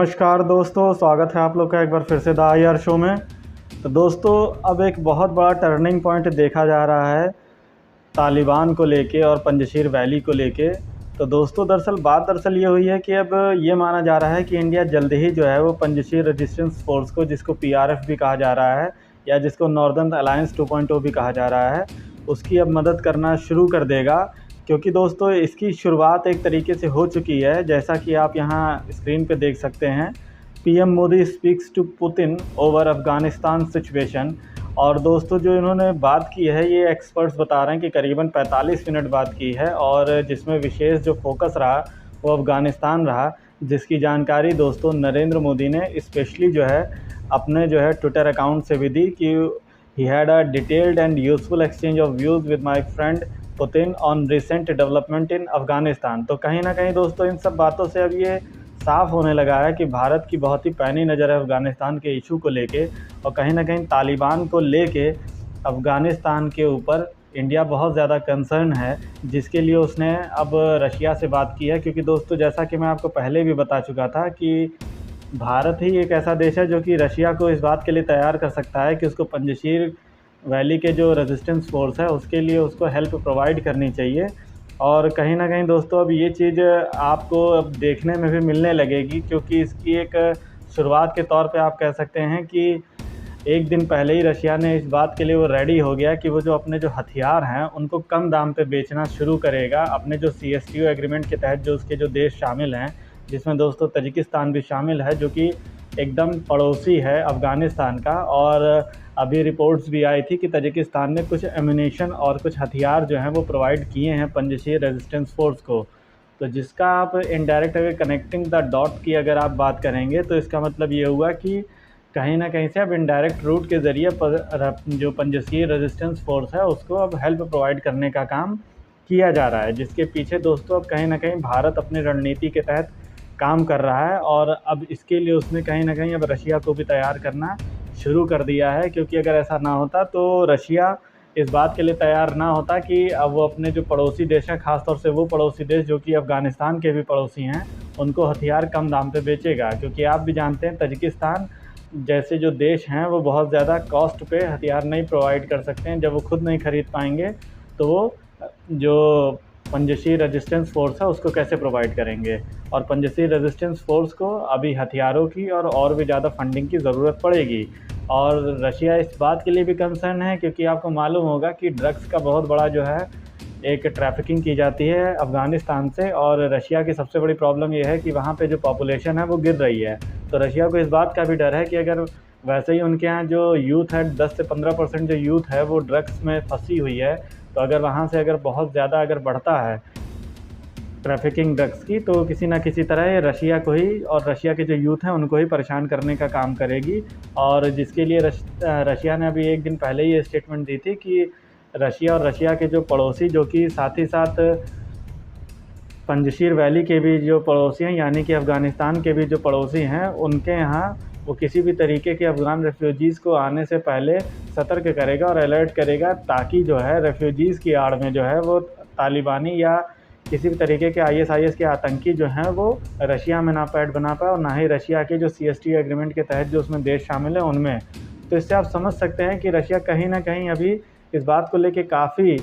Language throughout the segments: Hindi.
नमस्कार दोस्तों, स्वागत है आप लोग का एक बार फिर से द IR शो में। तो दोस्तों, अब एक बहुत बड़ा टर्निंग पॉइंट देखा जा रहा है तालिबान को लेके और पंजशीर वैली को लेके। तो दोस्तों, दरअसल ये हुई है कि अब ये माना जा रहा है कि इंडिया जल्द ही जो है वो पंजशीर रेजिस्टेंस फोर्स को, जिसको PRF भी कहा जा रहा है या जिसको नॉर्दर्न अलायंस 2.0 भी कहा जा रहा है, उसकी अब मदद करना शुरू कर देगा। क्योंकि दोस्तों, इसकी शुरुआत एक तरीके से हो चुकी है, जैसा कि आप यहाँ स्क्रीन पे देख सकते हैं। PM Modi speaks to Putin over Afghanistan situation. और दोस्तों, जो इन्होंने बात की है, ये एक्सपर्ट्स बता रहे हैं कि करीबन 45 मिनट बात की है, और जिसमें विशेष जो फोकस रहा वो अफ़गानिस्तान रहा, जिसकी जानकारी दोस्तों नरेंद्र मोदी ने स्पेशली जो है अपने जो है ट्विटर अकाउंट से भी दी कि he had a detailed and useful exchange of views with my friend Putin on recent development in Afghanistan. तो कहीं ना कहीं दोस्तों, इन सब बातों से अब ये साफ़ होने लगा है कि भारत की बहुत ही पैनी नज़र है अफ़गानिस्तान के इशू को लेके, और कहीं ना कहीं तालिबान को लेके अफ़गानिस्तान के ऊपर इंडिया बहुत ज़्यादा कंसर्न है, जिसके लिए उसने अब रशिया से बात की है। क्योंकि दोस्तों, जैसा कि मैं आपको पहले भी बता चुका था कि भारत ही एक ऐसा देश है जो कि रशिया को इस बात के लिए तैयार कर सकता है कि उसको पंजशीर वैली के जो रेजिस्टेंस फोर्स है उसके लिए उसको हेल्प प्रोवाइड करनी चाहिए। और कहीं ना कहीं दोस्तों, अब ये चीज़ आपको अब देखने में भी मिलने लगेगी, क्योंकि इसकी एक शुरुआत के तौर पे आप कह सकते हैं कि एक दिन पहले ही रशिया ने इस बात के लिए वो रेडी हो गया कि वो जो अपने जो हथियार हैं उनको कम दाम पे बेचना शुरू करेगा, अपने जो CSTO एग्रीमेंट के तहत जो उसके जो देश शामिल हैं, जिसमें दोस्तों तजिकिस्तान भी शामिल है, जो कि एकदम पड़ोसी है अफ़गानिस्तान का। और अभी रिपोर्ट्स भी आई थी कि तजिकिस्तान ने कुछ एम्यूनेशन और कुछ हथियार जो हैं वो प्रोवाइड किए हैं पंजशीर रेजिस्टेंस फोर्स को। तो जिसका आप इनडायरेक्ट अगर कनेक्टिंग द डॉट की अगर आप बात करेंगे, तो इसका मतलब ये हुआ कि कहीं ना कहीं से अब इनडायरेक्ट रूट के ज़रिए जो पंजशीर रेजिस्टेंस फोर्स है उसको अब हेल्प प्रोवाइड करने का काम किया जा रहा है, जिसके पीछे दोस्तों अब कहीं ना कहीं भारत अपनी रणनीति के तहत काम कर रहा है। और अब इसके लिए उसने कहीं ना कहीं अब रशिया को भी तैयार करना शुरू कर दिया है। क्योंकि अगर ऐसा ना होता तो रशिया इस बात के लिए तैयार ना होता कि अब वो अपने जो पड़ोसी देश हैं, ख़ासतौर से वो पड़ोसी देश जो कि अफ़गानिस्तान के भी पड़ोसी हैं, उनको हथियार कम दाम पे बेचेगा। क्योंकि आप भी जानते हैं तजिकिस्तान जैसे जो देश हैं वो बहुत ज़्यादा कॉस्ट पे हथियार नहीं प्रोवाइड कर सकते हैं। जब वो खुद नहीं ख़रीद पाएंगे तो वो जो पंजशीर रेजिस्टेंस फोर्स है उसको कैसे प्रोवाइड करेंगे। और पंजशीर रेजिस्टेंस फोर्स को अभी हथियारों की और भी ज़्यादा फंडिंग की ज़रूरत पड़ेगी। और रशिया इस बात के लिए भी कंसर्न है, क्योंकि आपको मालूम होगा कि ड्रग्स का बहुत बड़ा जो है एक ट्रैफिकिंग की जाती है अफ़गानिस्तान से। और रशिया की सबसे बड़ी प्रॉब्लम ये है कि वहाँ पे जो पॉपुलेशन है वो गिर रही है। तो रशिया को इस बात का भी डर है कि अगर वैसे ही उनके यहाँ जो यूथ है 10 से 15% जो यूथ है वो ड्रग्स में फंसी हुई है, तो अगर वहाँ से अगर बहुत ज़्यादा अगर बढ़ता है ट्रैफिकिंग ड्रग्स की, तो किसी ना किसी तरह ये रशिया को ही और रशिया के जो यूथ हैं उनको ही परेशान करने का काम करेगी। और जिसके लिए रशिया ने अभी एक दिन पहले ही स्टेटमेंट दी थी कि रशिया और रशिया के जो पड़ोसी, जो कि साथ ही साथ पंजशीर वैली के भी जो पड़ोसी हैं, यानी कि अफ़गानिस्तान के भी जो पड़ोसी हैं, उनके यहाँ वो किसी भी तरीके के अफ़गान रेफ्यूजीज़ को आने से पहले सतर्क करेगा और अलर्ट करेगा, ताकि जो है रेफ्यूजीज़ की आड़ में जो है वो तालिबानी या किसी भी तरीके के ISIS के आतंकी जो हैं वो रशिया में ना पैड बना पाए, और ना ही रशिया के जो CSTO एग्रीमेंट के तहत जो उसमें देश शामिल हैं उनमें। तो इससे आप समझ सकते हैं कि रशिया कहीं ना कहीं अभी इस बात को लेके काफ़ी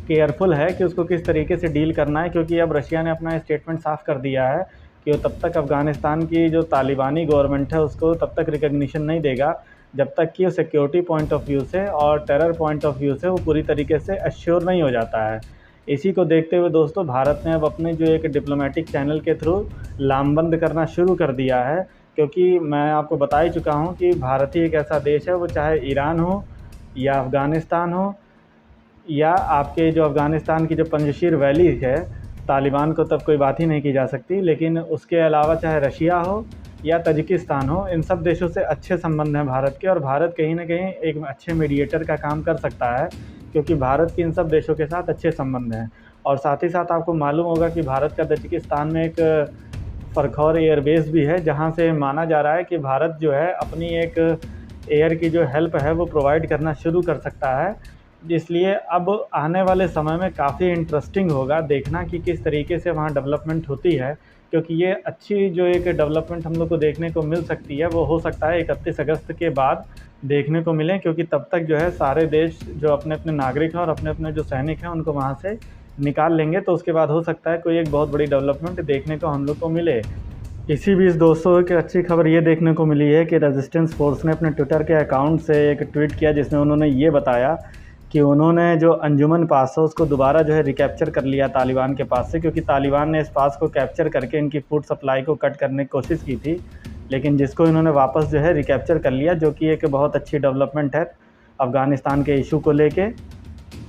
केयरफुल है कि उसको किस तरीके से डील करना है। क्योंकि अब रशिया ने अपना स्टेटमेंट साफ़ कर दिया है कि वो तब तक अफ़गानिस्तान की जो तालिबानी गवर्नमेंट है उसको तब तक रिकग्निशन नहीं देगा जब तक कि वो सिक्योरिटी पॉइंट ऑफ व्यू से और टेरर पॉइंट ऑफ व्यू से वो पूरी तरीके से एश्योर नहीं हो जाता है। इसी को देखते हुए दोस्तों, भारत ने अब अपने जो एक डिप्लोमेटिक चैनल के थ्रू लामबंद करना शुरू कर दिया है। क्योंकि मैं आपको बता ही चुका हूँ कि भारत ही एक ऐसा देश है, वो चाहे ईरान हो या अफ़गानिस्तान हो या आपके जो अफ़गानिस्तान की जो पंजशीर वैली है, तालिबान को तब कोई बात ही नहीं की जा सकती। लेकिन उसके अलावा चाहे रशिया हो या तजिकिस्तान हो, इन सब देशों से अच्छे संबंध हैं भारत के, और भारत कहीं ना कहीं एक अच्छे मीडिएटर का काम कर सकता है, क्योंकि भारत के इन सब देशों के साथ अच्छे संबंध हैं। और साथ ही साथ आपको मालूम होगा कि भारत का तजिकिस्तान में एक फरखौर एयरबेस भी है, जहाँ से माना जा रहा है कि भारत जो है अपनी एक एयर की जो हेल्प है वो प्रोवाइड करना शुरू कर सकता है। इसलिए अब आने वाले समय में काफ़ी इंटरेस्टिंग होगा देखना कि किस तरीके से वहाँ डेवलपमेंट होती है। क्योंकि ये अच्छी जो एक डेवलपमेंट हम लोग को देखने को मिल सकती है वो हो सकता है 31 अगस्त के बाद देखने को मिले, क्योंकि तब तक जो है सारे देश जो अपने अपने नागरिक हैं और अपने अपने जो सैनिक हैं उनको वहाँ से निकाल लेंगे। तो उसके बाद हो सकता है कोई एक बहुत बड़ी डेवलपमेंट देखने को हम लोग को मिले। इसी बीच दोस्तों एक अच्छी खबर ये देखने को मिली है कि रेजिस्टेंस फोर्स ने अपने ट्विटर के अकाउंट से एक ट्वीट किया जिसमें उन्होंने ये बताया कि उन्होंने जो अंजुमन पास है उसको दोबारा जो है रिकैप्चर कर लिया तालिबान के पास से, क्योंकि तालिबान ने इस पास को कैप्चर करके इनकी फूड सप्लाई को कट करने की कोशिश की थी, लेकिन जिसको इन्होंने वापस जो है रिकैप्चर कर लिया, जो कि एक बहुत अच्छी डेवलपमेंट है अफ़गानिस्तान के इशू को लेके।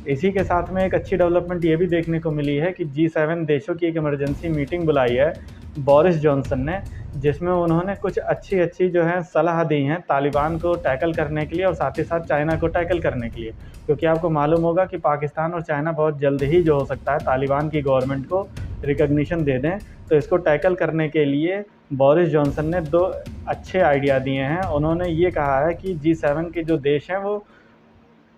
इसी के साथ में एक अच्छी डेवलपमेंट ये भी देखने को मिली है कि G7 देशों की एक इमरजेंसी मीटिंग बुलाई है बोरिस जॉनसन ने, जिसमें उन्होंने कुछ अच्छी जो है सलाह दी हैं तालिबान को टैकल करने के लिए और साथ ही साथ चाइना को टैकल करने के लिए। क्योंकि आपको मालूम होगा कि पाकिस्तान और चाइना बहुत जल्द ही जो हो सकता है तालिबान की गवर्नमेंट को रिकग्निशन दे दें। तो इसको टैकल करने के लिए बोरिस जॉनसन ने 2 अच्छे आइडिया दिए हैं। उन्होंने ये कहा है कि G7 के जो देश हैं वो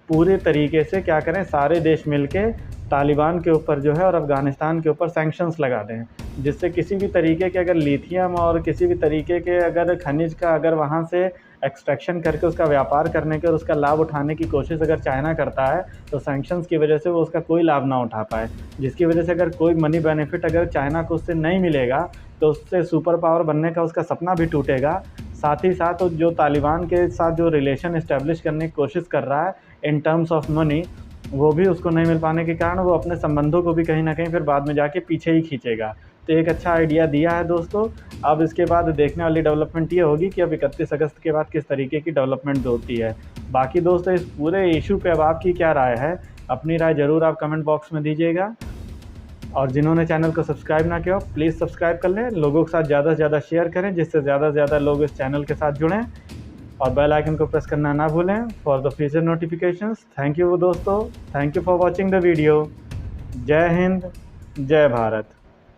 पूरे तरीके से क्या करें, सारे देश मिलके तालिबान के ऊपर जो है और अफ़गानिस्तान के ऊपर सैंक्शंस लगा दें, जिससे किसी भी तरीके के अगर लिथियम और किसी भी तरीके के अगर खनिज का अगर वहाँ से एक्सट्रैक्शन करके उसका व्यापार करने के और उसका लाभ उठाने की कोशिश अगर चाइना करता है तो सैंक्शंस की वजह से वो उसका कोई लाभ ना उठा पाए, जिसकी वजह से अगर कोई मनी बेनिफिट अगर चाइना को उससे नहीं मिलेगा तो उससे सुपर पावर बनने का उसका सपना भी टूटेगा। साथ ही साथ जो तालिबान के साथ जो रिलेशन इस्टेब्लिश करने की कोशिश कर रहा है इन टर्म्स ऑफ मनी, वो भी उसको नहीं मिल पाने के कारण वो अपने संबंधों को भी कहीं ना कहीं फिर बाद में जाके पीछे ही खींचेगा। तो एक अच्छा आइडिया दिया है दोस्तों। अब इसके बाद देखने वाली डेवलपमेंट ये होगी कि अब 31 अगस्त के बाद किस तरीके की डेवलपमेंट होती है। बाकी दोस्तों इस पूरे इशू पे अब आपकी क्या राय है, अपनी राय ज़रूर आप कमेंट बॉक्स में दीजिएगा। और जिन्होंने चैनल को सब्सक्राइब ना किया हो प्लीज़ सब्सक्राइब कर लें, लोगों के साथ ज़्यादा से ज़्यादा शेयर करें जिससे ज़्यादा से ज़्यादा लोग इस चैनल के साथ जुड़ें, और बेल आइकन को प्रेस करना ना भूलें for the future notifications. Thank you दोस्तों, thank you for watching the video. जय हिंद, जय भारत।